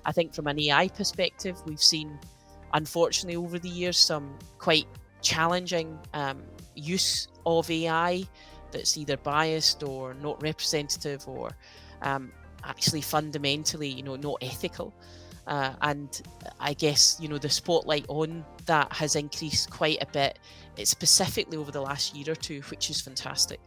I think from an AI perspective, we've seen, unfortunately, over the years, some quite challenging use of AI that's either biased or not representative or actually fundamentally, not ethical. And I guess, the spotlight on that has increased quite a bit, specifically over the last year or two, which is fantastic.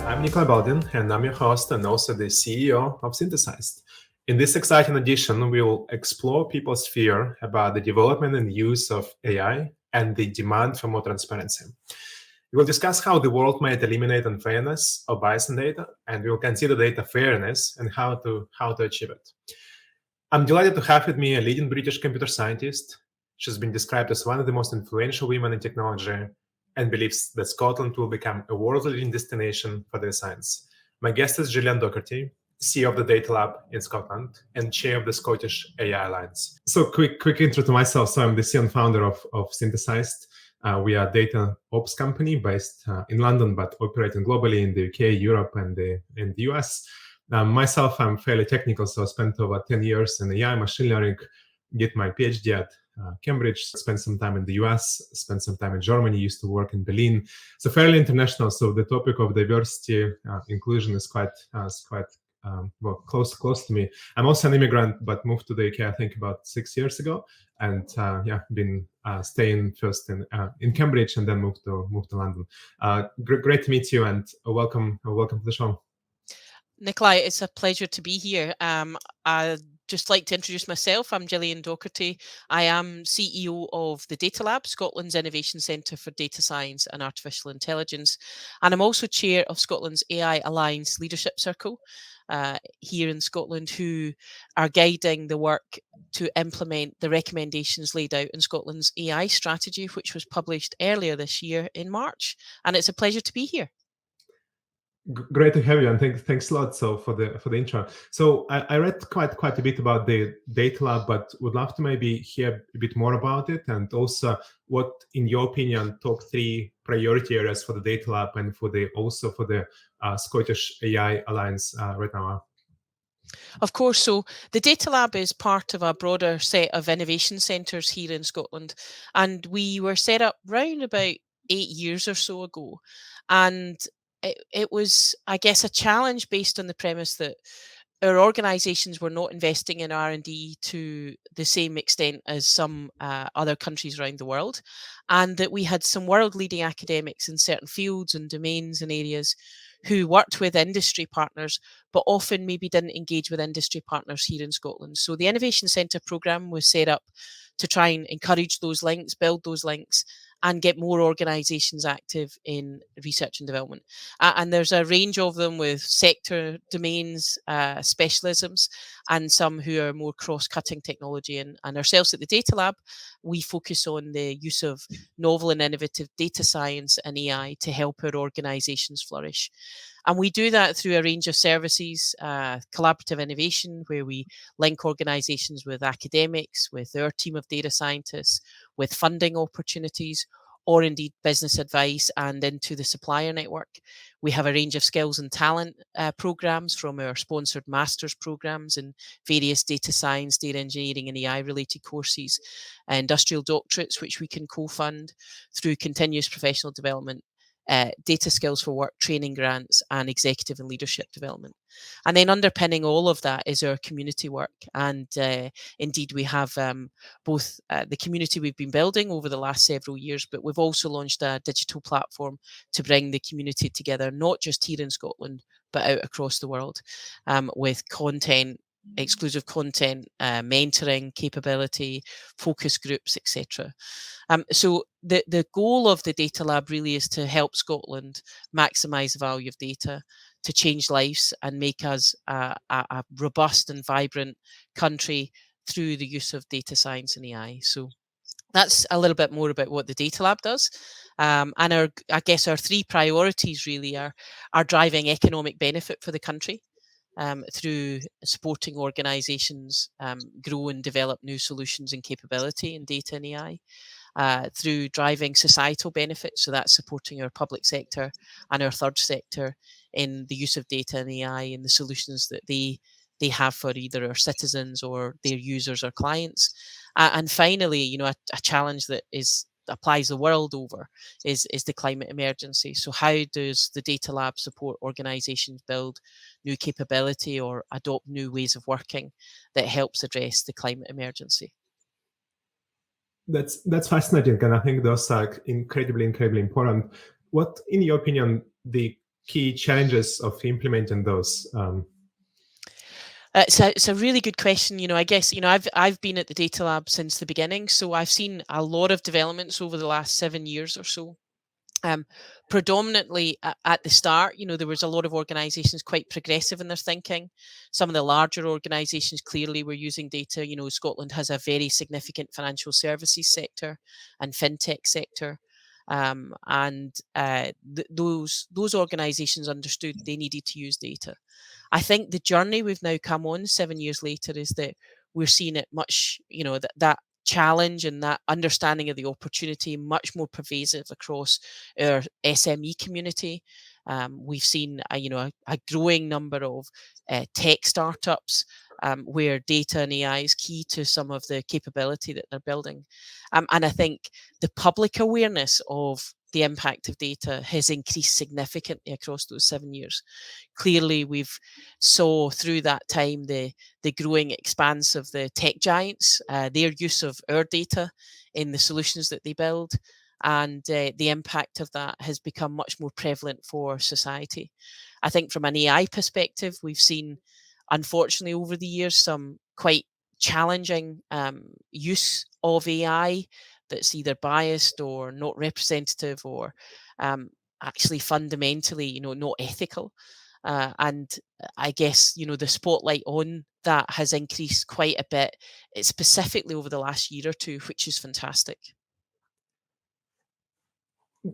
I'm Nicolai Baldin, and I'm your host and also the CEO of Synthesized. In this exciting edition, we will explore people's fear about the development and use of AI and the demand for more transparency. We will discuss how the world might eliminate unfairness or bias in data, and we will consider data fairness and how to achieve it. I'm delighted to have with me a leading British computer scientist. She's been described as one of the most influential women in technology and believes that Scotland will become a world-leading destination for data science. My guest is Gillian Docherty, CEO of the Data Lab in Scotland and chair of the Scottish AI Alliance. So quick intro to myself. So I'm the CEO and founder of Synthesized. We are a data ops company based in London, but operating globally in the UK, Europe, and in the US. Myself, I'm fairly technical, so I spent over 10 years in AI, machine learning, did my PhD at Cambridge, spent some time in the US, spent some time in Germany, used to work in Berlin. So fairly international. So the topic of diversity, inclusion is quite close to me. I'm also an immigrant, but moved to the UK, I think, about 6 years ago. And been staying first in Cambridge and then moved to London. Great to meet you, and welcome to the show. Nicolai, it's a pleasure to be here. I'd just like to introduce myself. I'm Gillian Docherty. I am CEO of the Data Lab, Scotland's Innovation Centre for Data Science and Artificial Intelligence. And I'm also chair of Scotland's AI Alliance Leadership Circle here in Scotland, who are guiding the work to implement the recommendations laid out in Scotland's AI strategy, which was published earlier this year in March. And it's a pleasure to be here. Great to have you, and thanks a lot for the intro. So I read quite a bit about the Data Lab, but would love to maybe hear a bit more about it, and also what, in your opinion, top 3 priority areas for the Data Lab and for the Scottish AI Alliance right now. Of course. So the Data Lab is part of a broader set of innovation centres here in Scotland, and we were set up round about 8 years or so ago. And it was, I guess, a challenge based on the premise that our organisations were not investing in R&D to the same extent as some other countries around the world, and that we had some world-leading academics in certain fields and domains and areas who worked with industry partners, but often maybe didn't engage with industry partners here in Scotland. So the Innovation Centre programme was set up to try and encourage those links, build those links, and get more organisations active in research and development. And there's a range of them with sector domains, specialisms, and some who are more cross-cutting technology. And ourselves at the Data Lab, we focus on the use of novel and innovative data science and AI to help our organisations flourish. And we do that through a range of services, collaborative innovation, where we link organisations with academics, with our team of data scientists, with funding opportunities, or indeed business advice, and into the supplier network. We have a range of skills and talent programs, from our sponsored master's programs in various data science, data engineering and AI related courses, industrial doctorates, which we can co-fund, through continuous professional development, data skills for work training grants, and executive and leadership development. And then underpinning all of that is our community work. And indeed, we have both the community we've been building over the last several years, but we've also launched a digital platform to bring the community together, not just here in Scotland, but out across the world, with content, exclusive content, mentoring capability, focus groups, etc. So the goal of the Data Lab really is to help Scotland maximise the value of data, to change lives and make us a robust and vibrant country through the use of data science and AI. So that's a little bit more about what the Data Lab does. And I guess our 3 priorities really are driving economic benefit for the country, through supporting organisations grow and develop new solutions and capability in data and AI, through driving societal benefits. So that's supporting our public sector and our third sector in the use of data and AI and the solutions that they have for either our citizens or their users or clients. And finally, a challenge that is applies the world over is the climate emergency. So how does the data lab support organizations build new capability or adopt new ways of working that helps address the climate emergency? That's fascinating, and I think those are incredibly important. What, in your opinion, the key challenges of implementing those? It's a really good question. I guess I've been at the data lab since the beginning, so I've seen a lot of developments over the last 7 years or so. Um, Predominantly at the start, there was a lot of organisations quite progressive in their thinking. Some of the larger organisations clearly were using data. Scotland has a very significant financial services sector and fintech sector. And those organisations understood they needed to use data. I think the journey we've now come on 7 years later is that we're seeing it much, that challenge and that understanding of the opportunity much more pervasive across our SME community. We've seen a growing number of tech startups where data and AI is key to some of the capability that they're building. And I think the public awareness of the impact of data has increased significantly across those 7 years. Clearly, we've saw through that time the growing expanse of the tech giants, their use of our data in the solutions that they build, and the impact of that has become much more prevalent for society. I think from an AI perspective, we've seen, unfortunately, over the years, some quite challenging use of AI that's either biased or not representative or um, actually fundamentally, not ethical. And I guess, the spotlight on that has increased quite a bit, specifically over the last year or two, which is fantastic.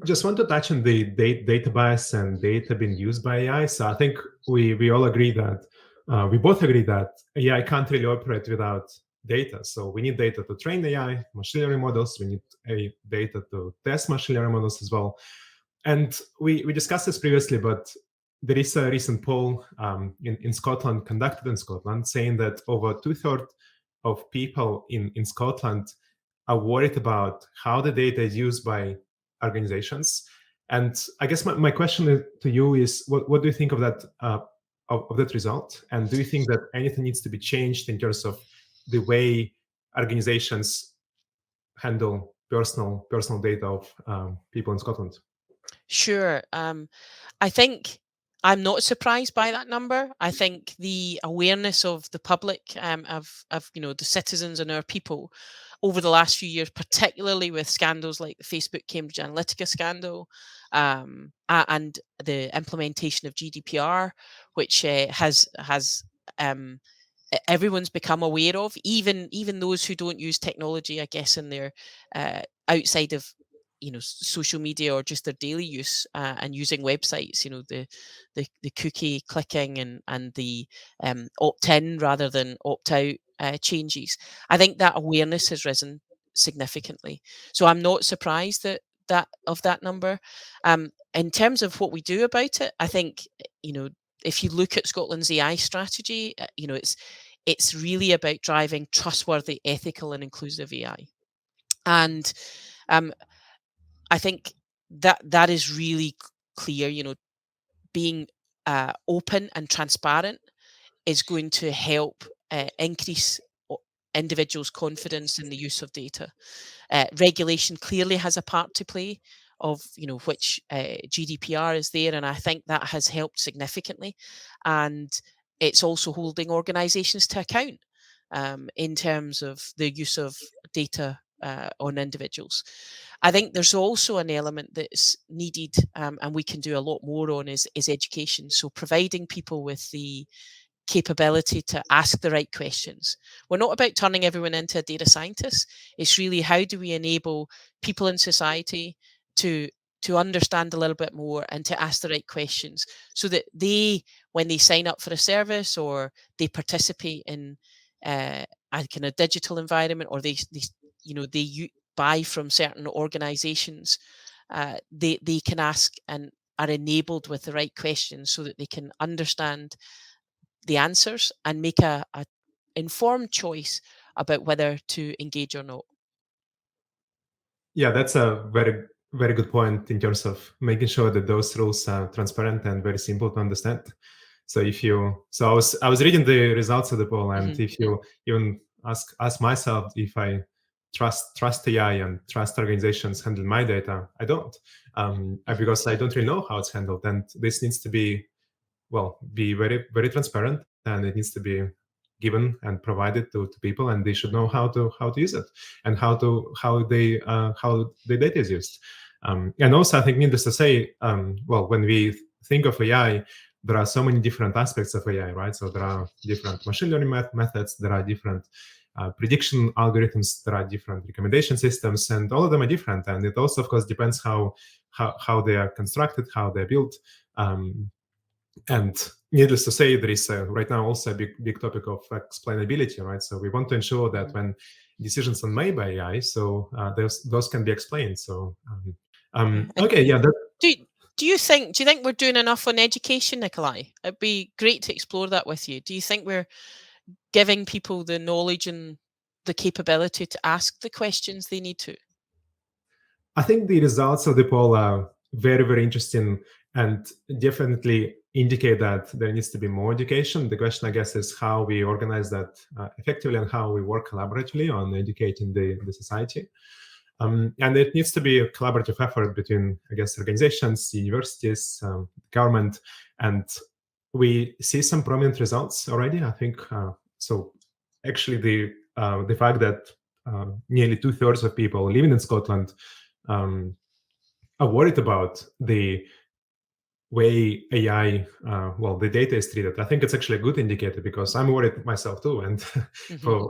Just want to touch on the data bias and data being used by AI. So I think we all agree that we both agree that AI can't really operate without data. So we need data to train AI machine learning models. We need data to test machine learning models as well. And we discussed this previously, but there is a recent poll in Scotland, conducted in Scotland, saying that over 2/3 of people in Scotland are worried about how the data is used by organizations. And I guess my question to you is, what do you think of that of that result? And do you think that anything needs to be changed in terms of the way organizations handle personal data of people in Scotland? Sure. I think I'm not surprised by that number. I think the awareness of the public, of the citizens and our people over the last few years, particularly with scandals like the Facebook Cambridge Analytica scandal, and the implementation of GDPR, which has everyone's become aware of, even those who don't use technology, I guess, in their outside of social media or just their daily use, and using websites, the cookie clicking and the opt in rather than opt out changes. I think that awareness has risen significantly, so I'm not surprised that number. In terms of what we do about it, I think if you look at Scotland's AI strategy, it's really about driving trustworthy, ethical, and inclusive AI. And um, I think that is really clear. Being open and transparent is going to help increase individuals' confidence in the use of data. Regulation clearly has a part to play, of which GDPR is there, and I think that has helped significantly. And it's also holding organisations to account in terms of the use of data on individuals. I think there's also an element that's needed, and we can do a lot more on, is education. So providing people with the capability to ask the right questions. We're not about turning everyone into a data scientist. It's really, how do we enable people in society to understand a little bit more and to ask the right questions, so that they, when they sign up for a service or they participate in a kind of digital environment, or they buy from certain organizations, they can ask and are enabled with the right questions so that they can understand the answers and make a informed choice about whether to engage or not. Yeah, that's a very good point in terms of making sure that those rules are transparent and very simple to understand. So I was reading the results of the poll, and if you even ask myself if I trust AI and trust organizations handling my data, I don't, because I don't really know how it's handled, and this needs to be very transparent, and it needs to be given and provided to people, and they should know how to use it and how the data is used. And also, I think needless to say, when we think of AI, there are so many different aspects of AI, right? So there are different machine learning methods, there are different prediction algorithms, there are different recommendation systems, and all of them are different. And it also, of course, depends how they are constructed, how they're built. And needless to say, there is right now also a big topic of explainability, right? So we want to ensure that when decisions are made by AI, so those can be explained. So okay, yeah. Do you think we're doing enough on education, Nicolai? It'd be great to explore that with you. Do you think we're giving people the knowledge and the capability to ask the questions they need to? I think the results of the poll are very interesting and definitely indicate that there needs to be more education. The question, I guess, is how we organize that effectively and how we work collaboratively on educating the society. And it needs to be a collaborative effort between, I guess, organizations, universities, government, and we see some prominent results already. I think so. Actually, the fact that nearly 2/3 of people living in Scotland are worried about the way AI, the data is treated. I think it's actually a good indicator because I'm worried myself too, and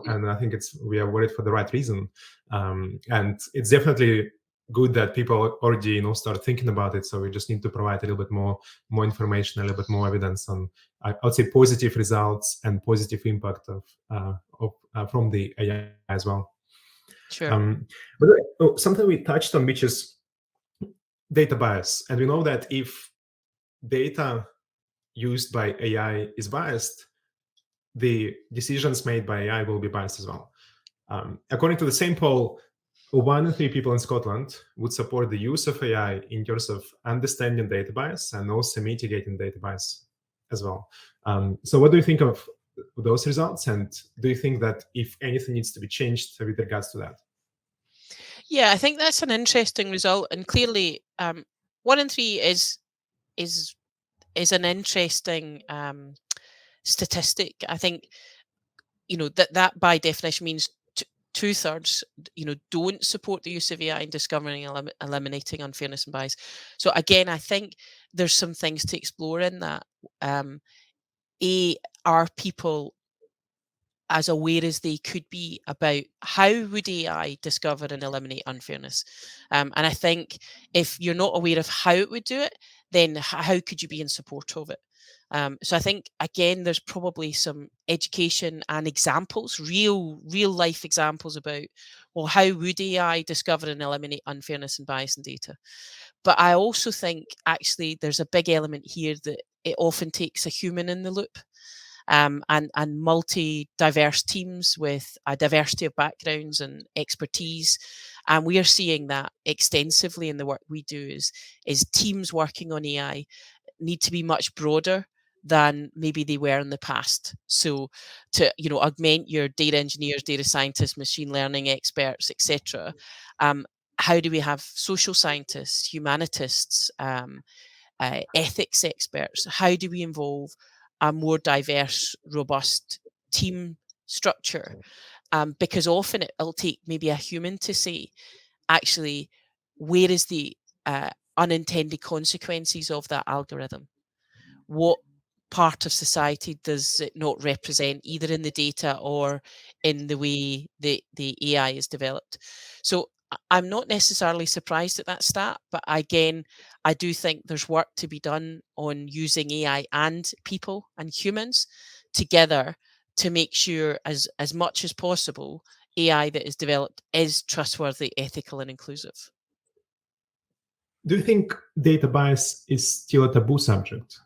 and I think we are worried for the right reason. And it's definitely good that people already start thinking about it. So we just need to provide a little bit more information, a little bit more evidence on, I would say, positive results and positive impact from the AI as well. Sure. But something we touched on, which is data bias, and we know that if data used by AI is biased, the decisions made by AI will be biased as well. According to the same poll, 1 in 3 people in Scotland would support the use of AI in terms of understanding data bias and also mitigating data bias as well. So what do you think of those results? And do you think that if anything needs to be changed with regards to that? Yeah, I think that's an interesting result. And clearly, 1 in 3 is an interesting statistic. I think that by definition means 2/3 don't support the use of AI in discovering and eliminating unfairness and bias. So again, I think there's some things to explore in that. Are people as aware as they could be about how would AI discover and eliminate unfairness? And I think if you're not aware of how it would do it, then how could you be in support of it? So I think again, there's probably some education and examples, real life examples about, well, how would AI discover and eliminate unfairness and bias in data? But I also think actually there's a big element here that it often takes a human in the loop. And multi-diverse teams with a diversity of backgrounds and expertise. And we are seeing that extensively in the work we do is teams working on AI need to be much broader than maybe they were in the past. So to augment your data engineers, data scientists, machine learning experts, etc. How do we have social scientists, humanists, ethics experts? How do we involve a more diverse, robust team structure? Because often it'll take maybe a human to say, actually, where is the unintended consequences of that algorithm? What part of society does it not represent, either in the data or in the way the AI is developed? So I'm not necessarily surprised at that stat, but again, I do think there's work to be done on using AI and people and humans together to make sure as much as possible AI that is developed is trustworthy, ethical, and inclusive. Do you think data bias is still a taboo subject?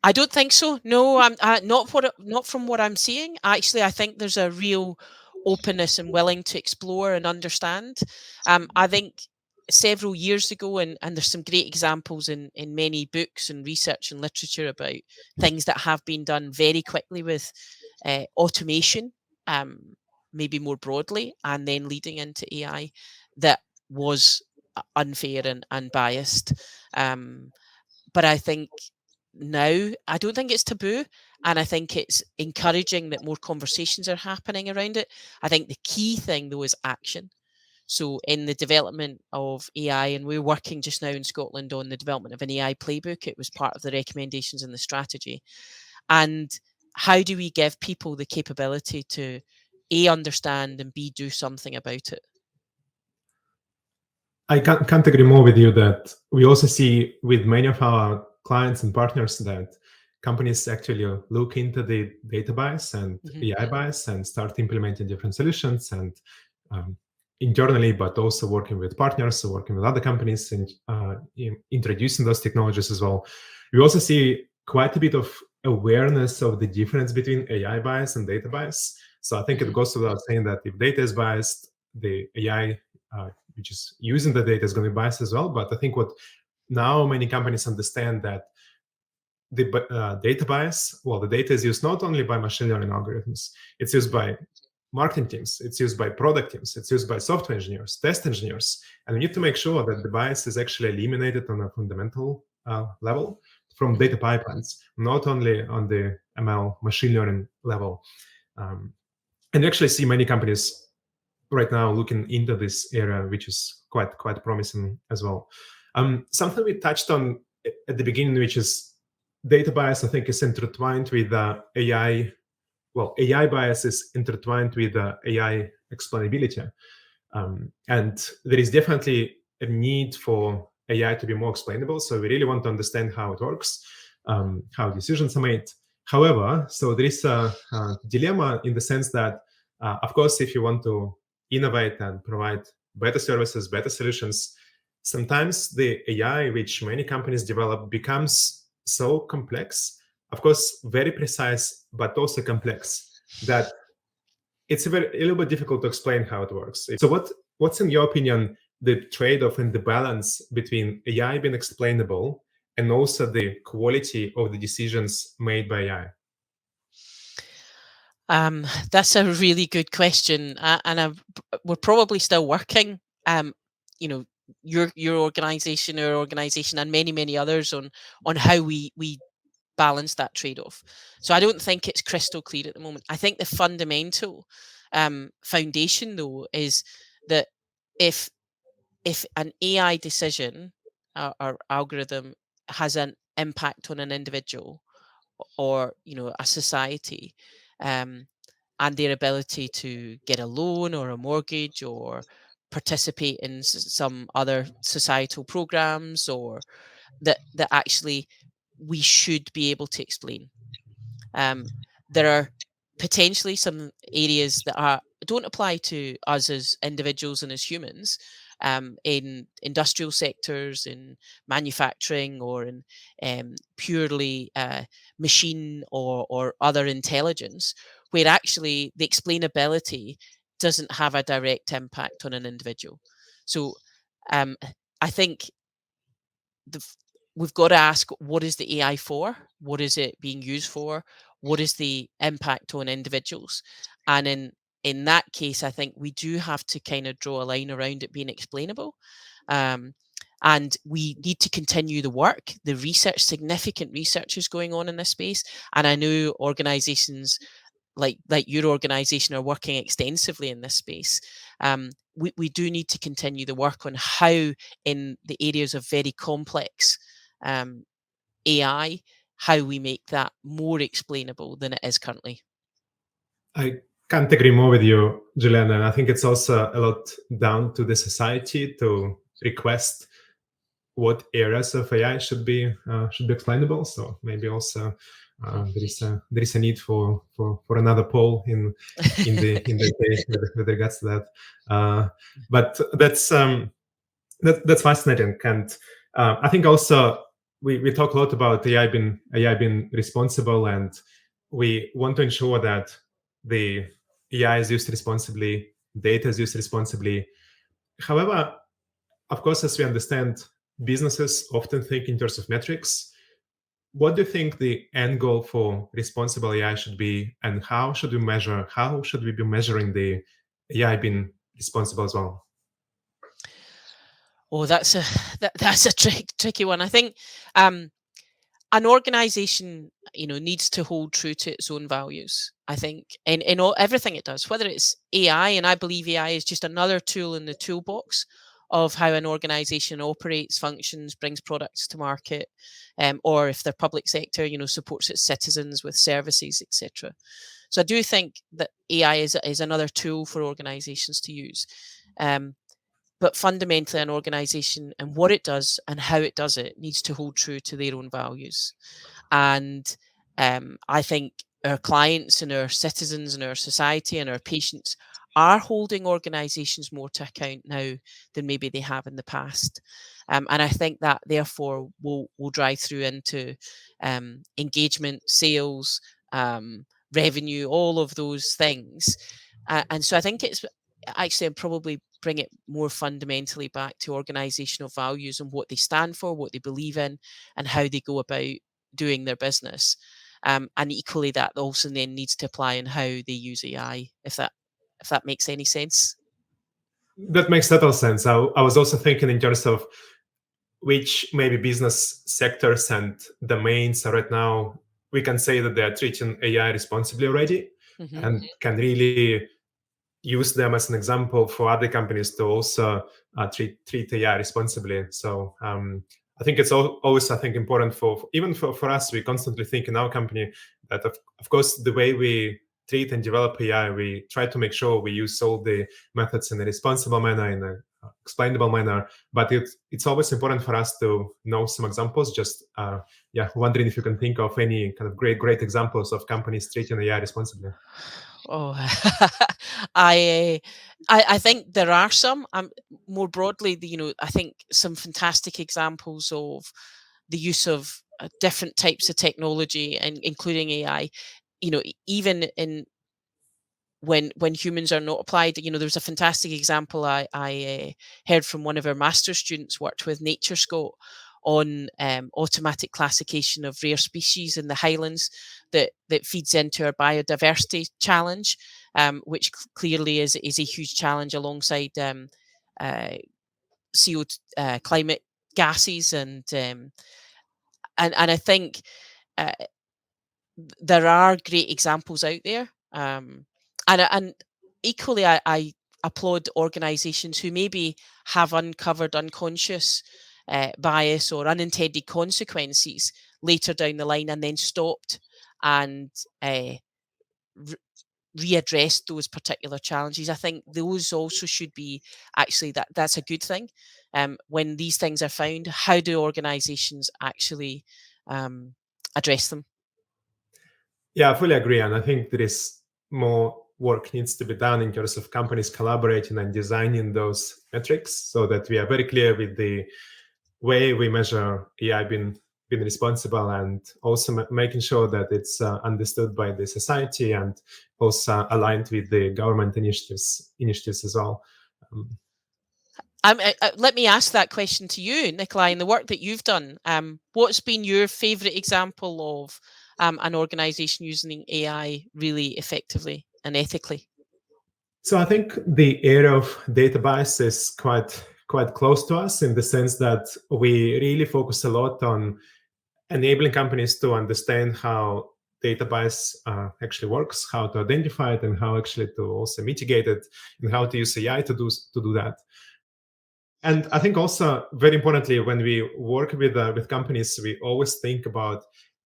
I don't think so. No, I'm not from what I'm seeing. Actually, I think there's a real openness and willing to explore and understand. I think several years ago, and there's some great examples in many books and research and literature about things that have been done very quickly with automation, maybe more broadly, and then leading into AI that was unfair and biased. But I think now, I don't think it's taboo, and I think it's encouraging that more conversations are happening around it. I think the key thing, though, is action. So, in the development of AI, and we're working just now in Scotland on the development of an AI playbook, it was part of the recommendations in the strategy. And how do we give people the capability to A, understand, and B, do something about it? I can't agree more with you that we also see with many of our clients and partners that companies actually look into the data bias and AI bias and start implementing different solutions and internally, but also working with partners, working with other companies and introducing those technologies as well. We also see quite a bit of awareness of the difference between AI bias and data bias. So I think it goes without saying that if data is biased, the AI which is using the data is going to be biased as well. But I think what now many companies understand that the data bias, well, the data is used not only by machine learning algorithms, it's used by marketing teams, it's used by product teams, it's used by software engineers, test engineers. And we need to make sure that the bias is actually eliminated on a fundamental level from data pipelines, not only on the ML machine learning level. And you actually see many companies right now looking into this area, which is quite promising as well. Something we touched on at the beginning, which is data bias, I think is intertwined with AI. Well, AI bias is intertwined with AI explainability. And there is definitely a need for AI to be more explainable. So we really want to understand how it works, how decisions are made. However, so there is a dilemma in the sense that, of course, if you want to innovate and provide better services, better solutions, sometimes the AI which many companies develop becomes so complex, of course, very precise, but also complex, that it's a little bit difficult to explain how it works. So what's in your opinion the trade-off and the balance between AI being explainable and also the quality of the decisions made by AI? That's a really good question, and we're probably still working. You know, your organization, our organization, and many others on how we balance that trade-off. So I don't think it's crystal clear at the moment. I think the fundamental foundation, though, is that if an AI decision or algorithm has an impact on an individual or a society, and their ability to get a loan or a mortgage or participate in some other societal programs, or that actually we should be able to explain. There are potentially some areas that don't apply to us as individuals and as humans, in industrial sectors, in manufacturing, or in purely machine or other intelligence, where actually the explainability doesn't have a direct impact on an individual. So I think we've got to ask, what is the AI for? What is it being used for? What is the impact on individuals? And in that case, I think we do have to kind of draw a line around it being explainable. And we need to continue the work, the research. Significant research is going on in this space. And I know organizations like your organization are working extensively in this space. We do need to continue the work on how, in the areas of very complex AI, how we make that more explainable than it is currently. I can't agree more with you, Gillian. And I think it's also a lot down to the society to request what areas of AI should be explainable. So maybe also There is a need for another poll in the day with regards to that. But that's fascinating, and I think also we talk a lot about AI being responsible, and we want to ensure that the AI is used responsibly, data is used responsibly. However, of course, as we understand, businesses often think in terms of metrics. What do you think the end goal for responsible AI should be, and how should we measure? How should we be measuring the AI being responsible as well? Oh, that's a tricky one. I think an organization, needs to hold true to its own values. I think in everything it does, whether it's AI, and I believe AI is just another tool in the toolbox of how an organization operates, functions, brings products to market, or if they're public sector, supports its citizens with services, etc. So I do think that AI is another tool for organizations to use. But fundamentally, an organization and what it does and how it does it needs to hold true to their own values. And I think our clients and our citizens and our society and our patients are holding organizations more to account now than maybe they have in the past. And I think that therefore will drive through into engagement, sales, revenue, all of those things. And so I think it's actually probably bring it more fundamentally back to organizational values and what they stand for, what they believe in, and how they go about doing their business. And equally, that also then needs to apply in how they use AI, if that makes any sense. That makes total sense. I was also thinking in terms of which maybe business sectors and domains are right now, we can say that they are treating AI responsibly already, and can really use them as an example for other companies to also treat AI responsibly. So I think it's always, I think, important for even for us. We constantly think in our company that of course the way we treat and develop AI, we try to make sure we use all the methods in a responsible manner, in a explainable manner. But it's always important for us to know some examples. Just wondering if you can think of any kind of great examples of companies treating AI responsibly. Oh, I think there are some. More broadly, I think some fantastic examples of the use of different types of technology, and including AI. Even in when humans are not applied. There's a fantastic example I heard from one of our master students worked with Nature Scott on automatic classification of rare species in the Highlands that feeds into our biodiversity challenge, which clearly is a huge challenge alongside CO2, climate gases, and I think there are great examples out there, and equally, I applaud organisations who maybe have uncovered unconscious bias or unintended consequences later down the line, and then stopped and readdressed those particular challenges. I think those also should be actually that's a good thing. When these things are found, how do organisations actually address them? Yeah, I fully agree. And I think there is more work needs to be done in terms of companies collaborating and designing those metrics so that we are very clear with the way we measure AI being responsible, and also making sure that it's understood by the society and also aligned with the government initiatives as well. Let me ask that question to you, Nicolai, in the work that you've done. What's been your favourite example of an organisation using AI really effectively and ethically? So I think the area of data bias is quite close to us, in the sense that we really focus a lot on enabling companies to understand how data bias actually works, how to identify it, and how actually to also mitigate it, and how to use AI to do that. And I think also, very importantly, when we work with companies, we always think about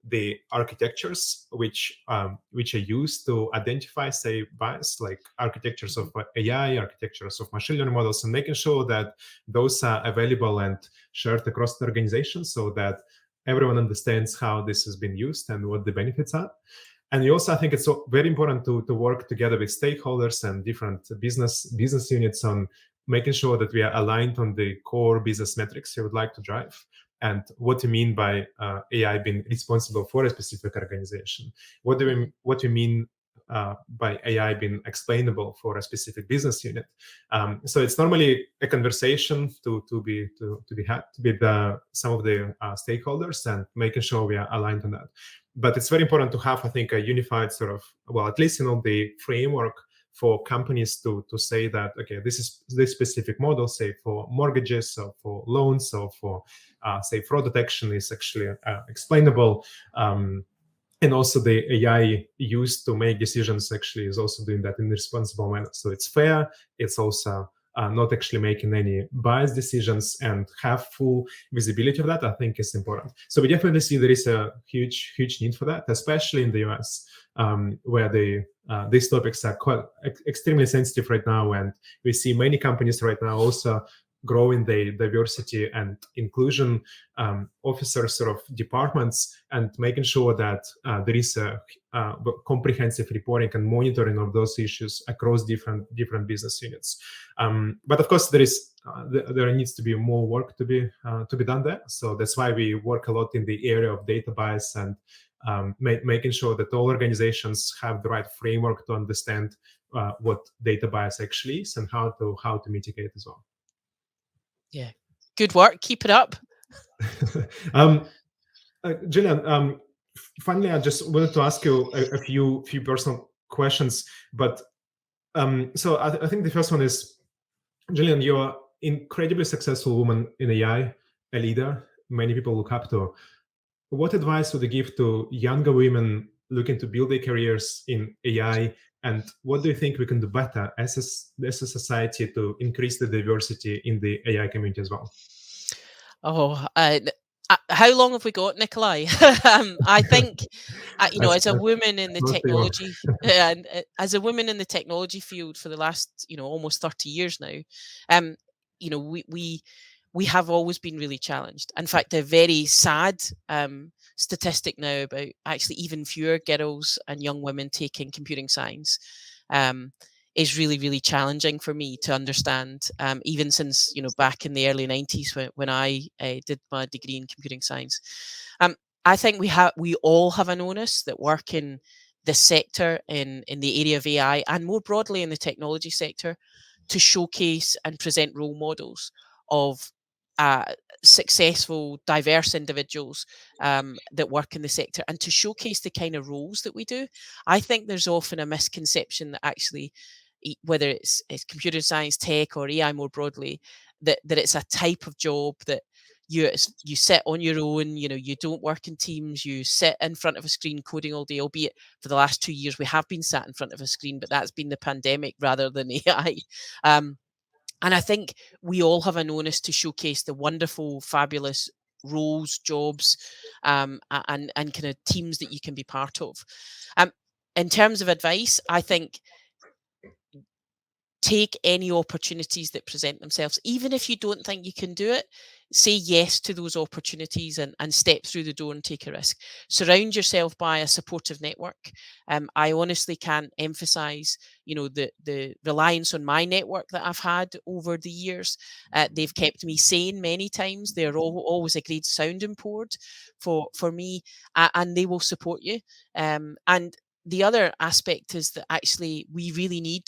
the architectures which are used to identify, say, bias, like architectures of AI, architectures of machine learning models, and making sure that those are available and shared across the organization, so that everyone understands how this has been used and what the benefits are. And we also, I think it's very important to work together with stakeholders and different business units on making sure that we are aligned on the core business metrics we would like to drive, and what do you mean by AI being responsible for a specific organization? What do we mean by AI being explainable for a specific business unit? So it's normally a conversation to be had with some of the stakeholders and making sure we are aligned on that. But it's very important to have, I think, a unified sort of, well, at least the framework for companies to say that, okay, this is this specific model, say for mortgages or for loans or for say fraud detection, is actually explainable. And also the AI used to make decisions actually is also doing that in a responsible manner. So it's fair. It's also not actually making any biased decisions, and have full visibility of that, I think, is important. So we definitely see there is a huge need for that, especially in the US, where these topics are quite extremely sensitive right now. And we see many companies right now also growing the diversity and inclusion officers sort of departments, and making sure that there is a comprehensive reporting and monitoring of those issues across different business units. But of course, there needs to be more work to be done there. So that's why we work a lot in the area of data bias and making sure that all organizations have the right framework to understand what data bias actually is and how to mitigate as well. Yeah, good work. Keep it up. Gillian, finally, I just wanted to ask you a few personal questions. But so I think the first one is, Gillian, you're incredibly successful woman in AI, a leader many people look up to. What advice would you give to younger women looking to build their careers in AI? And what do you think we can do better as a society to increase the diversity in the AI community as well? Oh, how long have we got, Nicolai? I think, as a woman in the technology, and as a woman in the technology field for the last, almost 30 years now, we have always been really challenged. In fact, a very sad statistic now about actually even fewer girls and young women taking computing science is really, really challenging for me to understand. Even since back in the early 90s when I did my degree in computing science, I think we all have an onus that work in this sector, in the area of AI and more broadly in the technology sector, to showcase and present role models of successful, diverse individuals that work in the sector, and to showcase the kind of roles that we do. I think there's often a misconception that actually, whether it's computer science, tech, or AI more broadly, that it's a type of job that you sit on your own. You don't work in teams. You sit in front of a screen coding all day. Albeit for the last 2 years we have been sat in front of a screen, but that's been the pandemic rather than AI. And I think we all have an onus to showcase the wonderful, fabulous roles, jobs, and kind of teams that you can be part of. In terms of advice, I think take any opportunities that present themselves. Even if you don't think you can do it, say yes to those opportunities and step through the door and take a risk. Surround yourself by a supportive network. I honestly can't emphasize, the reliance on my network that I've had over the years. They've kept me sane many times. They're always a great sounding board for me, and they will support you. And the other aspect is that actually we really need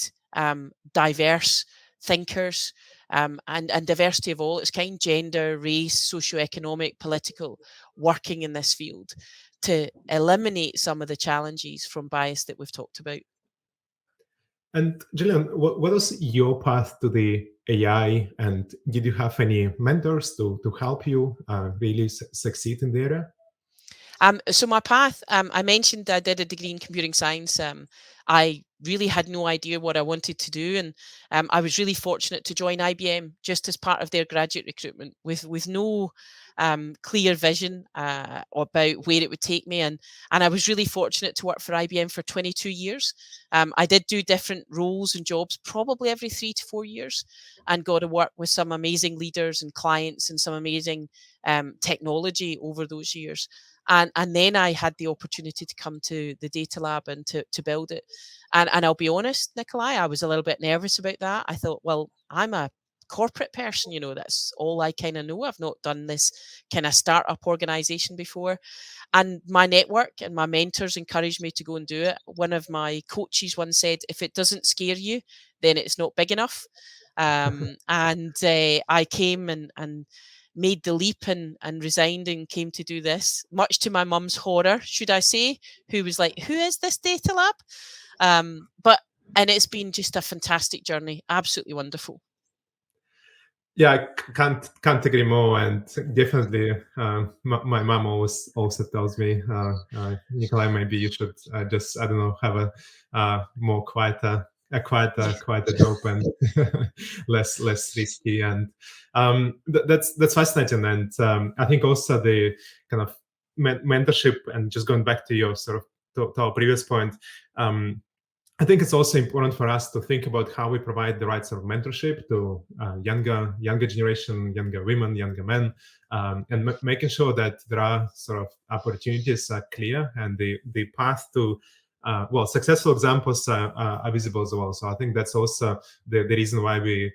diverse thinkers, and diversity of all its kind, gender, race, socioeconomic, political, working in this field to eliminate some of the challenges from bias that we've talked about. And Gillian, what was your path to the AI, and did you have any mentors to help you really succeed in the area? So my path, I mentioned I did a degree in computing science. I really had no idea what I wanted to do, and I was really fortunate to join IBM just as part of their graduate recruitment, with no clear vision about where it would take me, and I was really fortunate to work for IBM for 22 years. I did do different roles and jobs probably every 3 to 4 years, and got to work with some amazing leaders and clients and some amazing technology over those years. And then I had the opportunity to come to the data lab and to build it. And I'll be honest, Nicolai, I was a little bit nervous about that. I thought, well, I'm a corporate person, that's all I kind of know. I've not done this kind of startup organization before. And my network and my mentors encouraged me to go and do it. One of my coaches once said, if it doesn't scare you, then it's not big enough. And I came and made the leap and resigned and came to do this, much to my mum's horror, should I say, who was like, who is this data lab? And it's been just a fantastic journey, absolutely wonderful. Yeah, I can't agree more, and definitely, my mom always also tells me, Nicolai, maybe you should just, I don't know, have a more quieter job and less risky, and that's fascinating. And I think also the kind of mentorship, and just going back to your sort of to our previous point. I think it's also important for us to think about how we provide the right sort of mentorship to younger generation, younger women, younger men, and making sure that there are sort of opportunities are clear, and the path to successful examples are visible as well. So I think that's also the reason why we're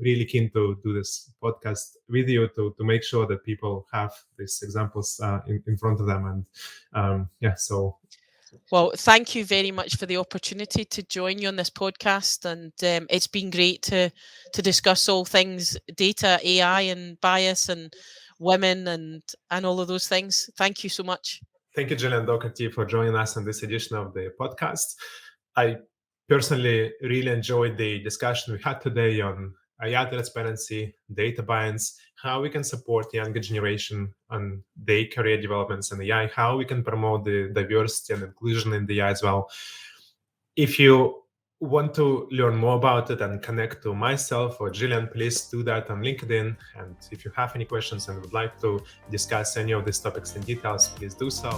really keen to do this podcast with you, to make sure that people have these examples in front of them. And Well, thank you very much for the opportunity to join you on this podcast, and it's been great to discuss all things data, AI, and bias, and women, and all of those things. Thank you so much. Thank you, Gillian Docherty, for joining us on this edition of the podcast. I personally really enjoyed the discussion we had today on AI transparency, data bias, how we can support the younger generation on their career developments in AI, how we can promote the diversity and inclusion in the AI as well. If you want to learn more about it and connect to myself or Gillian, please do that on LinkedIn. And if you have any questions and would like to discuss any of these topics in details, please do so.